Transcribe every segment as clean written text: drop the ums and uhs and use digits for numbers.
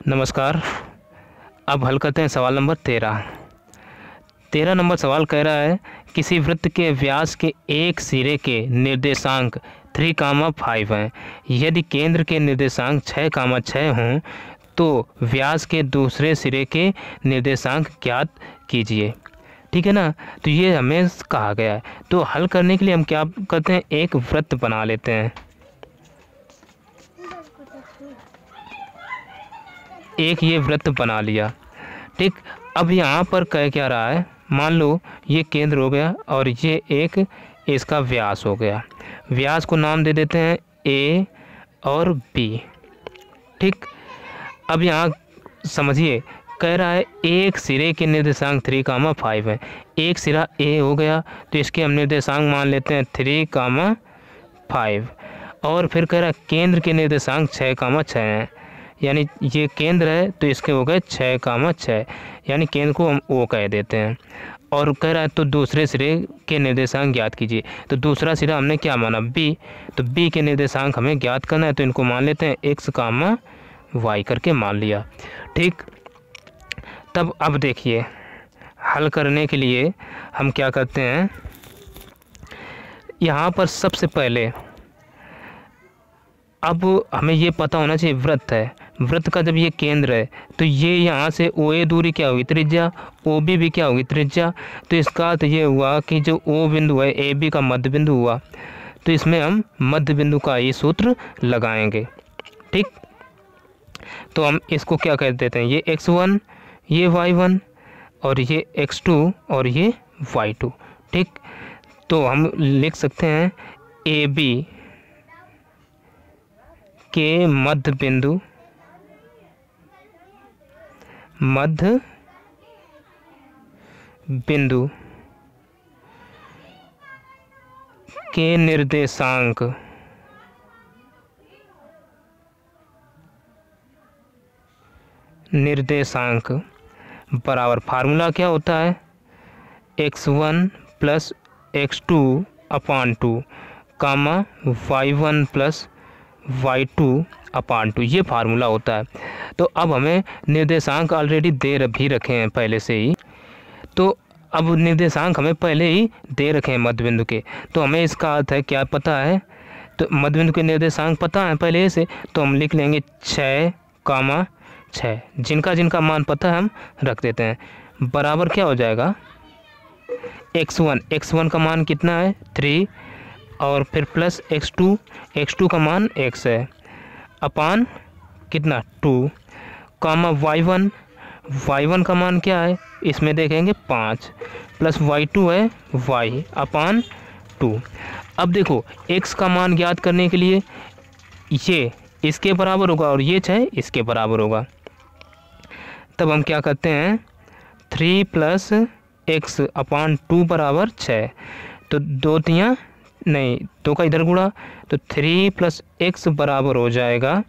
नमस्कार। अब हल करते हैं सवाल नंबर 13 नंबर सवाल कह रहा है किसी वृत्त के व्यास के एक सिरे के निर्देशांक 3,5 हैं। यदि केंद्र के निर्देशांक 6,6 हों तो व्यास के दूसरे सिरे के निर्देशांक ज्ञात कीजिए। ठीक है ना। तो ये हमें कहा गया है, तो हल करने के लिए हम क्या करते हैं, एक वृत्त बना लेते हैं। एक ये वृत्त बना लिया। ठीक, अब यहाँ पर कह क्या रहा है, मान लो ये केंद्र हो गया और ये एक इसका व्यास हो गया। व्यास को नाम दे देते हैं ए और बी। ठीक, अब यहाँ समझिए कह रहा है एक सिरे के निर्देशांक 3,5 है। एक सिरा ए हो गया तो इसके हम निर्देशांक मान लेते हैं 3,5 और फिर कह रहा है केंद्र के निर्देशांक 6,6 हैं, यानी ये केंद्र है तो इसके हो गए 6,6, यानी केंद्र को हम ओ कह देते हैं। और कह रहा है तो दूसरे सिरे के निर्देशांक ज्ञात कीजिए। तो दूसरा सिरा हमने क्या माना, बी, तो बी के निर्देशांक हमें ज्ञात करना है, तो इनको मान लेते हैं x, y करके मान लिया। ठीक, तब अब देखिए हल करने के लिए हम क्या करते हैं, यहाँ पर सबसे पहले अब हमें ये पता होना चाहिए वृत्त है। वृत्त का जब ये केंद्र है तो ये यहाँ से ओ ए दूरी क्या होगी, त्रिज्या, ओ बी भी क्या होगी, त्रिज्या। तो इसका अर्थ ये हुआ कि जो ओ बिंदु है ए बी का मध्य बिंदु हुआ, तो इसमें हम मध्य बिंदु का ये सूत्र लगाएंगे। ठीक, तो हम इसको क्या कह देते हैं, ये x1, ये y1 और ये x2 और ये y2। ठीक, तो हम लिख सकते हैं ए बी के मध्य बिंदु के निर्देशांक बराबर, फार्मूला क्या होता है, x1 प्लस x2 अपान 2 कामा y1 प्लस y2 अपान 2, ये फार्मूला होता है। तो अब हमें निर्देशांक ऑलरेडी दे भी रखे हैं पहले से ही, तो अब निर्देशांक हमें पहले ही दे रखे हैं मध्य बिंदु के, तो हमें इसका अर्थ है क्या पता है, तो मध्य बिंदु के निर्देशांक पता है पहले से, तो हम लिख लेंगे 6,6, जिनका जिनका मान पता है हम रख देते हैं, बराबर क्या हो जाएगा x1 का मान कितना है 3 और फिर प्लस x2 का मान x है अपान कितना 2 कामा y1 का मान क्या है, इसमें देखेंगे 5 प्लस y2 है y अपान 2। अब देखो x का मान ज्ञात करने के लिए ये इसके बराबर होगा और ये 6 इसके बराबर होगा। तब हम क्या करते हैं 3 प्लस x अपान 2 बराबर 6, तो 2 का इधर गुणा, तो 3 प्लस x बराबर हो जाएगा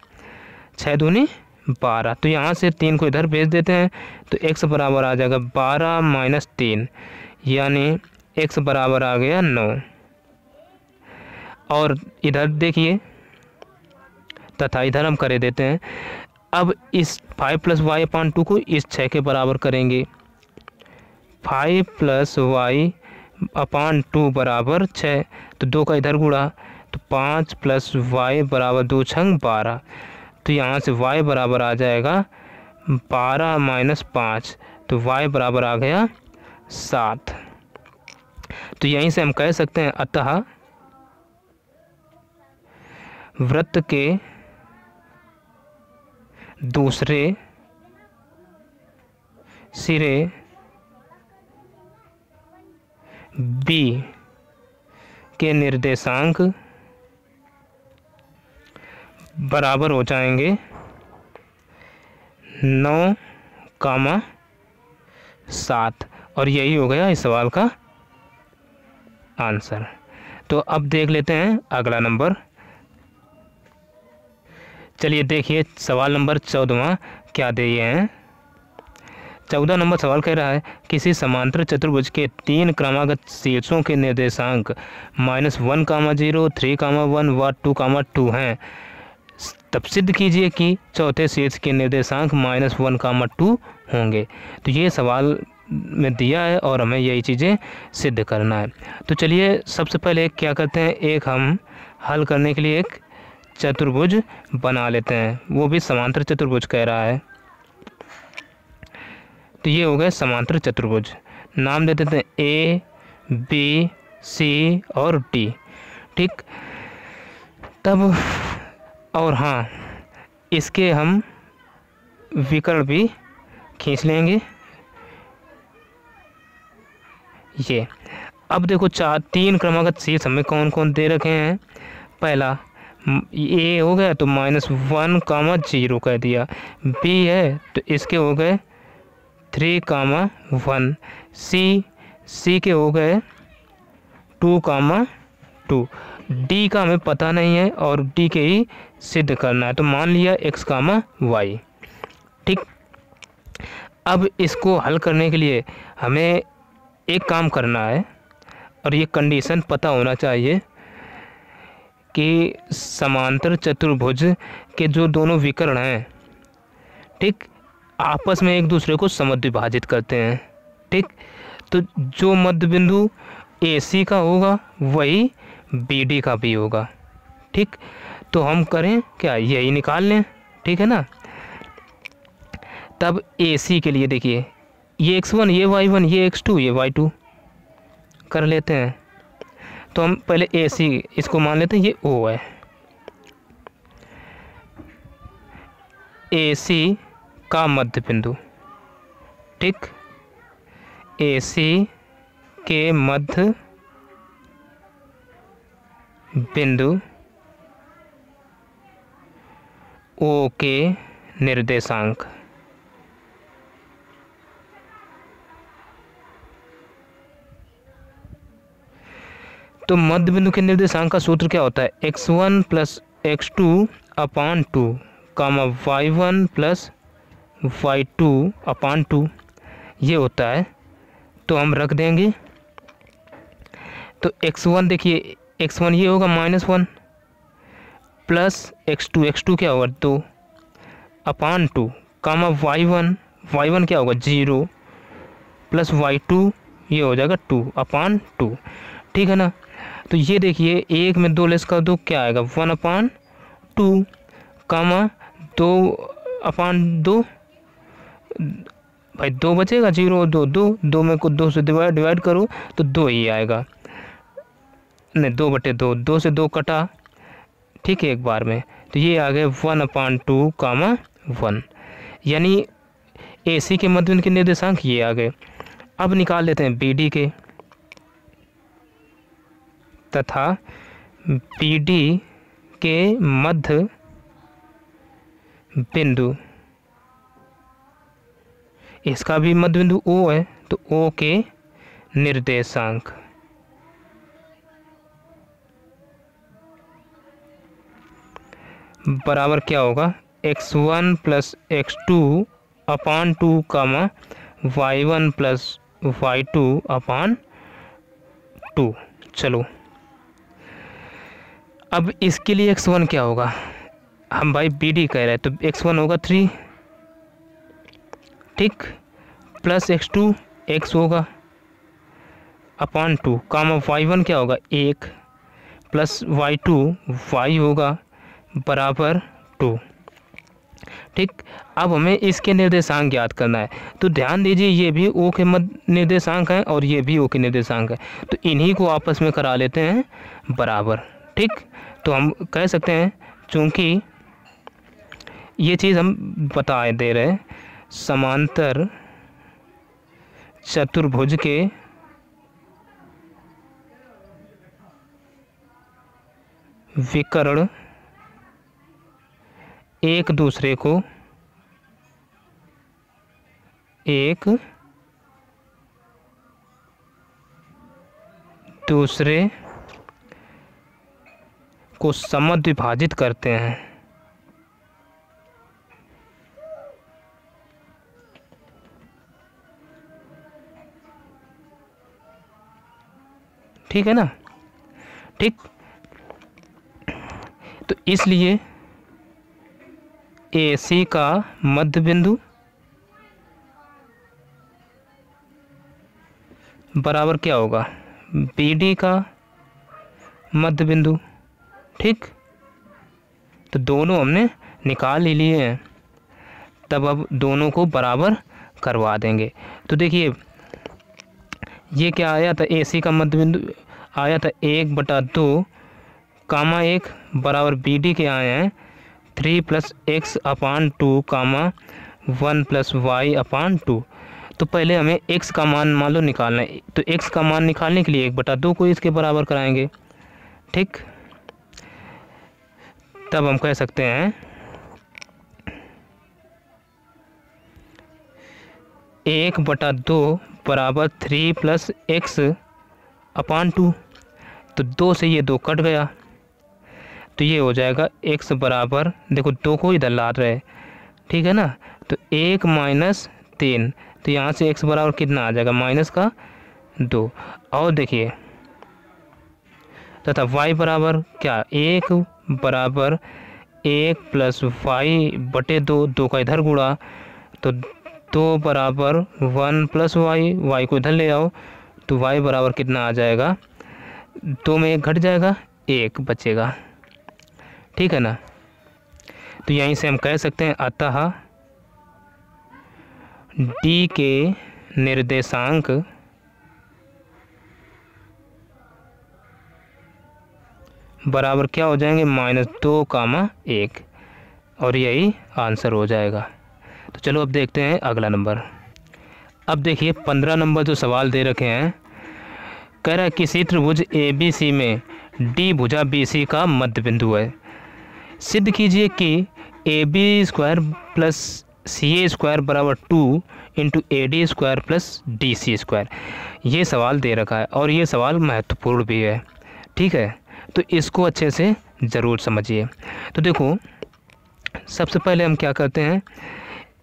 6 दूनी 12, तो यहाँ से 3 को इधर भेज देते हैं, तो x बराबर आ जाएगा 12 माइनस 3, यानी x बराबर आ गया 9। और इधर देखिए तथा इधर हम कर देते हैं। अब इस 5 प्लस वाई अपान 2 को इस 6 के बराबर करेंगे, 5 प्लस वाई अपान 2 बराबर 6, तो 2 का इधर गुणा, तो 5 प्लस वाई बराबर 2 छंग 12, तो यहाँ से y बराबर आ जाएगा 12 माइनस 5, तो y बराबर आ गया 7। तो यहीं से हम कह सकते हैं अतः वृत्त के दूसरे सिरे b के निर्देशांक बराबर हो जाएंगे 9,7, और यही हो गया इस सवाल का आंसर। तो अब देख लेते हैं अगला नंबर। चलिए देखिए सवाल नंबर 14वां क्या दिए हैं। 14 नंबर सवाल कह रहा है किसी समांतर चतुर्भुज के 3 क्रमागत शीर्षों के निर्देशांक -1,0, 3,1 व 2,2 हैं तब सिद्ध कीजिए कि चौथे शीर्ष के निर्देशांक -1, 2 होंगे। तो ये सवाल में दिया है और हमें यही चीज़ें सिद्ध करना है। तो चलिए सबसे पहले क्या करते हैं, एक हम हल करने के लिए एक चतुर्भुज बना लेते हैं, वो भी समांतर चतुर्भुज कह रहा है। तो ये हो गए समांतर चतुर्भुज, नाम दे देते हैं ए, बी, सी और डी। ठीक, तब और हाँ, इसके हम विकर्ण भी खींच लेंगे। ये अब देखो 3 क्रमागत शीर्ष हमें कौन कौन दे रखे हैं। पहला ए हो गया तो -1, 0 कह दिया। बी है तो इसके हो गए 3, 1। सी के हो गए 2, 2। डी का हमें पता नहीं है और डी के ही सिद्ध करना है, तो मान लिया x, y। ठीक, अब इसको हल करने के लिए हमें एक काम करना है और ये कंडीशन पता होना चाहिए कि समांतर चतुर्भुज के जो दोनों विकर्ण हैं, ठीक, आपस में एक दूसरे को समद्विभाजित करते हैं। ठीक, तो जो मध्य बिंदु AC का होगा वही BD का भी होगा। ठीक, तो हम करें क्या, यही निकाल लें। ठीक है ना। तब AC के लिए देखिए, ये x1, ये y1, ये x2, ये y2 कर लेते हैं। तो हम पहले AC इसको मान लेते हैं, ये O है। AC का मध्य बिंदु, ठीक, AC के मध्य बिंदु O के निर्देशांक। तो मध्य बिंदु के निर्देशांक का सूत्र क्या होता है, x1 + x2/2, y1 + y2/2 ये होता है। तो हम रख देंगे। तो x1 देखिए, x1 ये होगा -1 प्लस x2 क्या होगा 2/2, y1 क्या होगा 0 प्लस y2 ये हो जाएगा 2/2। ठीक है ना। तो ये देखिए, 1 में 2 लेस कर दो क्या आएगा 1/2, 2/2 भाई 2 बचेगा, 0 2 में को 2 से डिवाइड करो तो 2 ही आएगा, नहीं 2/2, 2 से 2 कटा। ठीक है, एक बार में। तो ये आ गए 1/2, 1, यानी AC के मध्य के निर्देशांक ये आ गए। अब निकाल लेते हैं BD के, तथा BD के मध्य बिंदु, इसका भी मध्य बिंदु O है, तो O के निर्देशांक। बराबर क्या होगा, x1 + x2/2, y1 + y2/2। चलो, अब इसके लिए x1 क्या होगा, हम भाई BD कह रहे हैं तो x1 होगा 3, ठीक, प्लस x2 x होगा /2, y1 क्या होगा 1 प्लस y2 y होगा बराबर 2। ठीक, अब हमें इसके निर्देशांक ज्ञात करना है। तो ध्यान दीजिए, ये भी O के मध्य निर्देशांक हैं और ये भी O के निर्देशांक है, तो इन्हीं को आपस में करा लेते हैं बराबर। ठीक, तो हम कह सकते हैं, चूंकि ये चीज़ हम बता दे रहे हैं, समांतर चतुर्भुज के विकर्ण एक दूसरे को समद्विभाजित करते हैं। ठीक है ना। ठीक, तो इसलिए AC का मध्य बिंदु बराबर क्या होगा, BD का मध्य बिंदु। ठीक, तो दोनों हमने निकाल ही लिए हैं, तब अब दोनों को बराबर करवा देंगे। तो देखिए ये क्या आया था, AC का मध्य बिंदु आया था 1/2 कामा 1 बराबर BD के आए हैं 3 + x/2 कामा 1 + y/2। तो पहले हमें x का मान मान लो निकालना है, तो x का मान निकालने के लिए 1/2 को इसके बराबर कराएंगे। ठीक, तब हम कह सकते हैं 1/2 बराबर 3 + x/2। तो 2 से ये 2 कट गया, तो ये हो जाएगा x बराबर, देखो 2 को इधर ला रहे, ठीक है ना, तो 1 - 3, तो यहाँ से x बराबर कितना आ जाएगा, -2। और देखिए तथा y बराबर क्या, 1 बराबर 1 + y/2, 2 का इधर गुणा, तो 2 बराबर 1 + y को इधर ले आओ, तो y बराबर कितना आ जाएगा, 2 में 1 घट जाएगा, 1 बचेगा। ठीक है ना, तो यहीं से हम कह सकते हैं अतः D के निर्देशांक बराबर क्या हो जाएंगे, -2, 1, और यही आंसर हो जाएगा। तो चलो अब देखते हैं अगला नंबर। अब देखिए 15 नंबर जो सवाल दे रखे हैं, कह रहा है किसी त्रिभुज ABC में D भुजा BC का मध्य बिंदु है, सिद्ध कीजिए कि AB² + CA² बराबर 2 × AD² + DC²। ये सवाल दे रखा है और ये सवाल महत्वपूर्ण भी है। ठीक है, तो इसको अच्छे से ज़रूर समझिए। तो देखो सबसे पहले हम क्या करते हैं,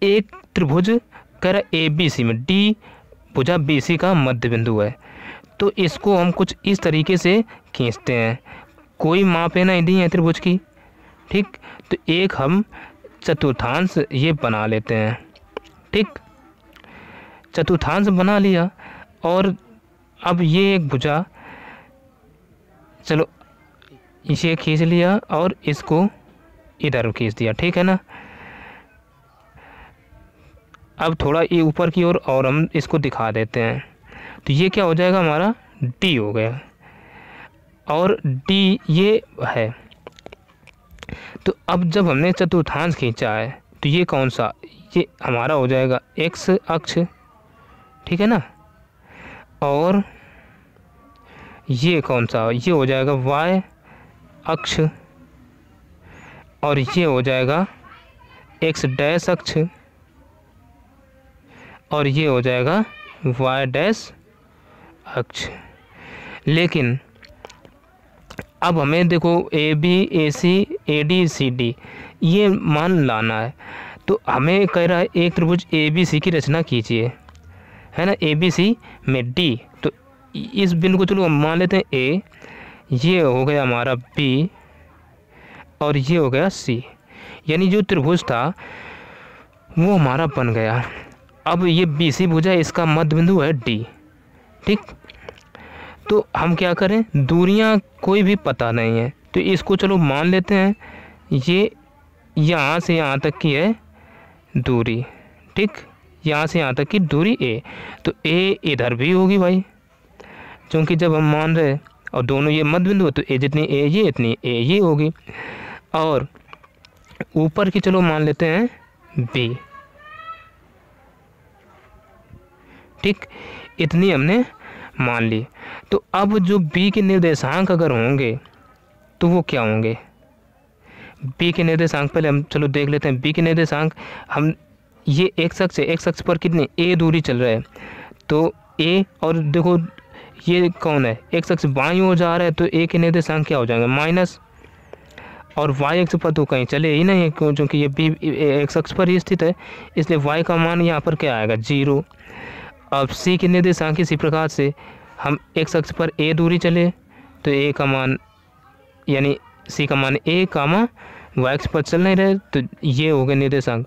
एक त्रिभुज कह रहा है ABC में D भुजा BC का मध्य बिंदु है, तो इसको हम कुछ इस तरीके से खींचते हैं, कोई मापें नहीं दी है त्रिभुज की। ठीक, तो एक हम चतुर्थांश ये बना लेते हैं। ठीक, चतुर्थांश बना लिया, और अब ये एक भुजा, चलो इसे खींच लिया और इसको इधर खींच दिया। ठीक है ना, अब थोड़ा ये ऊपर की ओर और हम इसको दिखा देते हैं, तो ये क्या हो जाएगा, हमारा D हो गया, और D ये है। तो अब जब हमने चतुर्थांश खींचा है, तो ये कौन सा, ये हमारा हो जाएगा x अक्ष। ठीक है ना, और ये कौन सा, ये हो जाएगा y अक्ष, और ये हो जाएगा x' अक्ष, और ये हो जाएगा y' अक्ष। लेकिन अब हमें देखो AB AC AD CD ये मान लाना है, तो हमें कह रहा है एक त्रिभुज ABC की रचना कीजिए, है ना, ABC में D, तो इस बिंदु को चलो हम मान लेते हैं A, ये हो गया हमारा B, और ये हो गया C, यानी जो त्रिभुज था वो हमारा बन गया। अब ये BC भुजा, इसका मध्य बिंदु है D। ठीक, तो हम क्या करें, दूरियां कोई भी पता नहीं है, तो इसको चलो मान लेते हैं ये यहाँ से यहाँ तक की है दूरी। ठीक, यहाँ से यहाँ तक की दूरी A, तो A इधर भी होगी भाई, क्योंकि जब हम मान रहे और दोनों ये मध्य बिंदु है, तो A जितनी A ये इतनी A ये होगी। और ऊपर की चलो मान लेते हैं B। ठीक, इतनी हमने मान ली। तो अब जो B के निर्देशांक अगर होंगे तो वो क्या होंगे, B के निर्देशांक पहले हम चलो देख लेते हैं। B के निर्देशांक, हम ये x अक्ष है, x अक्ष पर कितनी A दूरी चल रहा है, तो A, और देखो ये कौन है, x अक्ष बाईं ओर जा रहा है, तो A के निर्देशांक क्या हो जाएंगे, माइनस, और y अक्ष पर तो कहीं चले ही नहीं है, क्योंकि ये B x अक्ष पर ही स्थित है, इसलिए y का मान यहाँ पर क्या आएगा, 0। अब C के निर्देशांक इसी प्रकार से, हम x अक्ष पर A दूरी चले, तो A का मान, यानी C का मान A, वाई अक्ष पर चल नहीं रहे, तो ये हो गए निर्देशांक।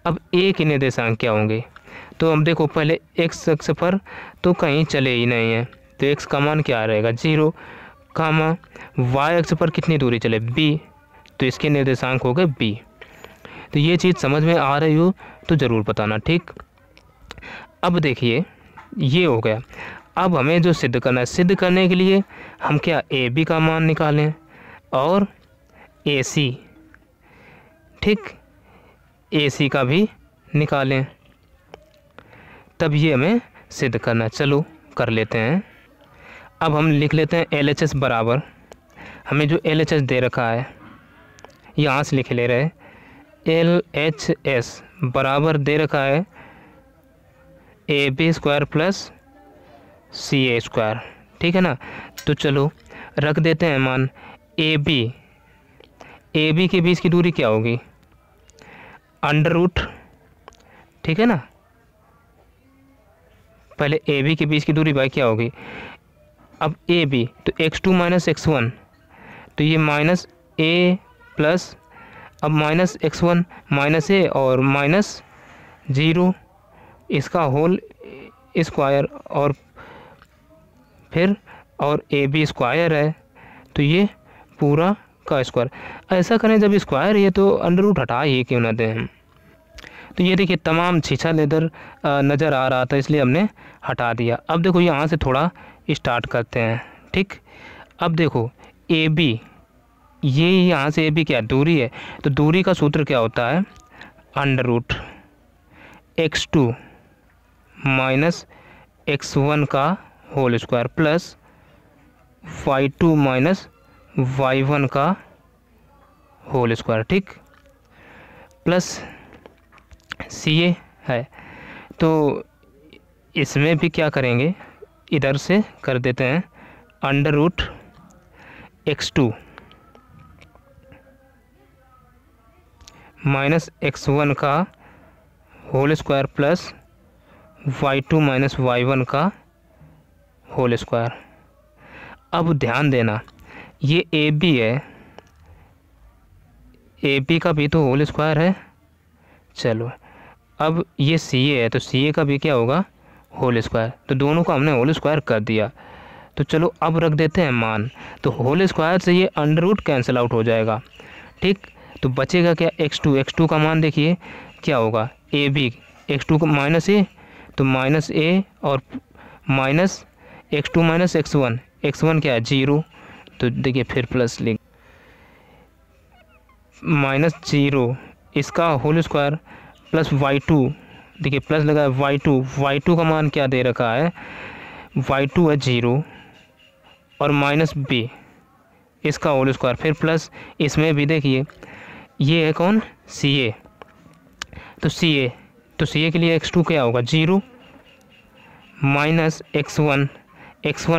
अब ए के निर्देशांक क्या होंगे, तो हम देखो पहले एक्स अक्ष पर तो कहीं चले ही नहीं है, तो एक्स का मान क्या रहेगा 0, कामा वाई अक्ष पर कितनी दूरी चले b, तो इसके निर्देशांक हो गए b। तो ये चीज़ समझ में आ रही हो तो ज़रूर बताना, ठीक। अब देखिए ये हो गया। अब हमें जो सिद्ध करना है, सिद्ध करने के लिए हम क्या ए बी का मान निकालें और ए सी, ठीक, ए सी का भी निकालें, तब ये हमें सिद्ध करना है। चलो कर लेते हैं। अब हम लिख लेते हैं एल एच एस बराबर, हमें जो एल एच एस दे रखा है यहाँ से लिख ले रहे, एल एच एस बराबर दे रखा है A B square plus C A square, ठीक है ना। तो चलो रख देते हैं मान ए बी के बीच की दूरी क्या होगी अंडर रूट, ठीक है ना। पहले ए बी के बीच की दूरी भाई क्या होगी, अब ए बी तो x2 माइनस x1, तो ये माइनस ए प्लस, अब माइनस x1 माइनस ए और माइनस 0 इसका होल स्क्वायर, और फिर और ए बी स्क्वायर है तो ये पूरा का स्क्वायर। ऐसा करें जब स्क्वायर है तो अंडर रूट हटा ही क्यों ना दें हम। तो ये देखिए तमाम छीछा लेदर नज़र आ रहा था इसलिए हमने हटा दिया। अब देखो यहाँ से थोड़ा स्टार्ट करते हैं, ठीक। अब देखो ए बी, ये यहाँ से ए बी क्या दूरी है, तो दूरी का सूत्र क्या होता है under root x2 minus x1 का whole square plus y2 minus y1 का होल स्क्वायर, ठीक, प्लस सी ए है। तो इसमें भी क्या करेंगे, इधर से कर देते हैं under root x2 minus x1 का whole square plus y2 minus y1 का होल स्क्वायर। अब ध्यान देना ये ए बी है, ए बी का भी तो होल स्क्वायर है। चलो अब ये सी ए है तो सी ए का भी क्या होगा होल स्क्वायर, तो दोनों को हमने होल स्क्वायर कर दिया। तो चलो अब रख देते हैं मान, तो होल स्क्वायर से ये अंडर रूट कैंसिल आउट हो जाएगा, ठीक। तो बचेगा क्या x2 का मान देखिए क्या होगा ए बी, x2 का माइनस ए, तो माइनस ए और माइनस x2 माइनस x1 क्या है 0, तो देखिए फिर प्लस लिख माइनस 0 इसका होल स्क्वायर प्लस y2, देखिए प्लस लगा है y2 का मान क्या दे रखा है y2 है 0 और माइनस b इसका होल स्क्वायर, फिर प्लस इसमें भी देखिए ये है कौन सी ए, तो सी ए के लिए x2 क्या होगा 0 माइनस x1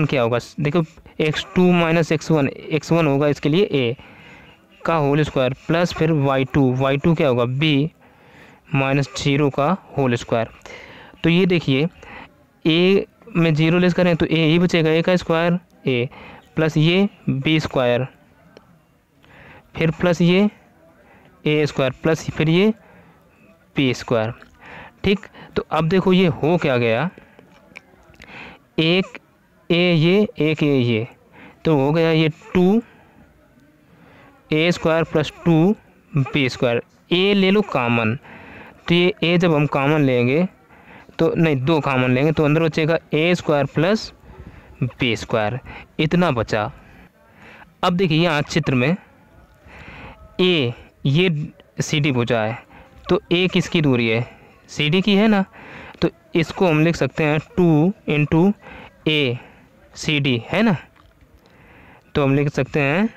क्या होगा, देखो x2 माइनस x1 होगा इसके लिए a का होल स्क्वायर प्लस फिर y2 क्या होगा b माइनस 0 का होल स्क्वायर। तो ये देखिए a में 0 लेस करें तो a ही बचेगा, a का स्क्वायर a प्लस ये b स्क्वायर, फिर प्लस ये a स्क्वायर प्लस फिर ये b स्क्वायर, ठीक। तो अब देखो ये हो क्या गया, एक a ये तो हो गया ये 2a square plus 2b square. a ले लो कामन, तो ये a जब हम कामन लेंगे तो नहीं 2 कामन लेंगे तो अंदर बचेगा a square plus b square, इतना बचा। अब देखिए यहाँ चित्र में a ये CD भुजा है, तो a किसकी दूरी है CD की है ना, तो इसको हम लिख सकते हैं 2 इंटू a CD है ना, तो हम लिख सकते हैं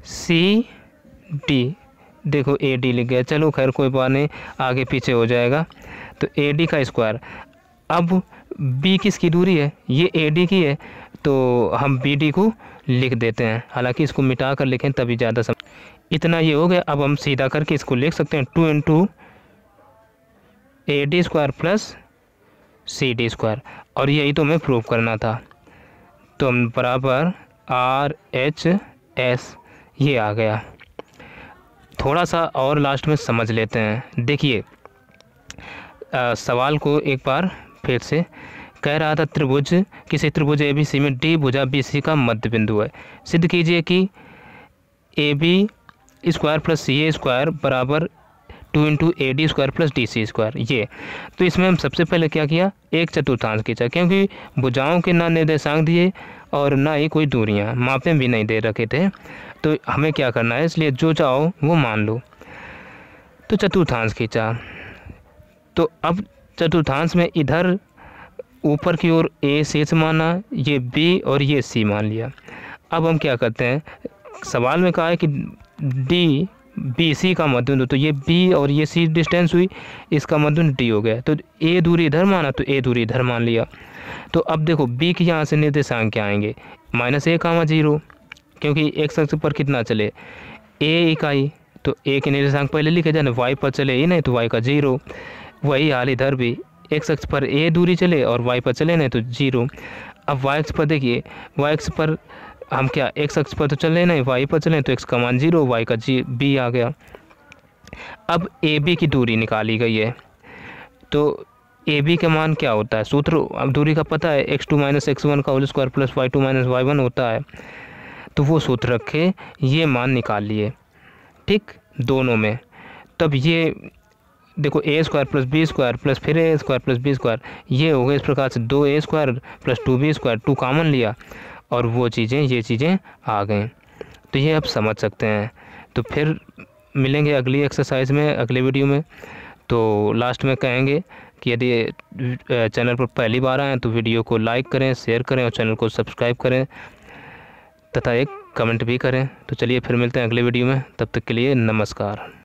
CD, देखो AD लिख गया, चलो खैर कोई बात नहीं आगे पीछे हो जाएगा, तो AD का स्क्वायर। अब B किसकी दूरी है, ये AD की है तो हम BD को लिख देते हैं, हालांकि इसको मिटा कर लिखें तभी ज़्यादा समझ। इतना ये हो गया, अब हम सीधा करके इसको लिख सकते हैं 2 into AD square plus CD square, और यही तो हमें प्रूव करना था। तो हम बराबर RHS ये आ गया। थोड़ा सा और लास्ट में समझ लेते हैं। देखिए सवाल को एक बार फिर से कह रहा था, त्रिभुज किसी त्रिभुज ABC में D भुजा BC का मध्य बिंदु है। सिद्ध कीजिए कि AB square plus CA square बराबर 2 into AD square plus DC square. ये तो इसमें हम सबसे पहले क्या किया, एक चतुर्थांश खींचा, क्योंकि भुजाओं के ना निर्देशांक दिए और ना ही कोई दूरियां, मापे भी नहीं दे रखे थे, तो हमें क्या करना है, इसलिए जो चाहो वो मान लो। तो चतुर्थांश खींचा, तो अब चतुर्थांश में इधर ऊपर की ओर A शेष माना, ये B और ये C मान लिया। अब हम क्या करते हैं, सवाल में कहा है कि D BC का मध्य बिंदु, तो ये B और ये C डिस्टेंस हुई, इसका मध्य बिंदु D हो गया, तो A दूरी इधर माना तो A दूरी इधर मान लिया। तो अब देखो B के यहाँ से निर्देशांक क्या आएंगे, -a, 0, क्योंकि x अक्ष पर कितना चले A इकाई, तो A के निर्देशांक पहले लिखे जाए, y पर चले ही नहीं तो y का 0। वही हाल इधर भी, x अक्ष पर A दूरी चले और y पर चले नहीं तो 0। अब y अक्ष पर देखिए, y अक्ष पर हम क्या, x अक्ष पर तो चले नहीं, y पर चलें तो x का मान 0, y का b आ गया। अब AB की दूरी निकाली गई है, तो AB का मान क्या होता है, सूत्र अब दूरी का पता है, x2 - x1 का whole square plus y2 - y1 होता है, तो वो सूत्र रखे, ये मान निकाल लिए, ठीक, दोनों में। तब ये देखो A square plus B square plus फिर A square plus B square, ये हो गए इस प्रकार से 2A square plus 2B square, 2 common लिया और वो चीज़ें, ये चीज़ें आ गई। तो ये आप समझ सकते हैं। तो फिर मिलेंगे अगली एक्सरसाइज में, अगले वीडियो में। तो लास्ट में कहेंगे कि यदि चैनल पर पहली बार आएँ तो वीडियो को लाइक करें, शेयर करें और चैनल को सब्सक्राइब करें तथा एक कमेंट भी करें। तो चलिए फिर मिलते हैं अगले वीडियो में, तब तक के लिए नमस्कार।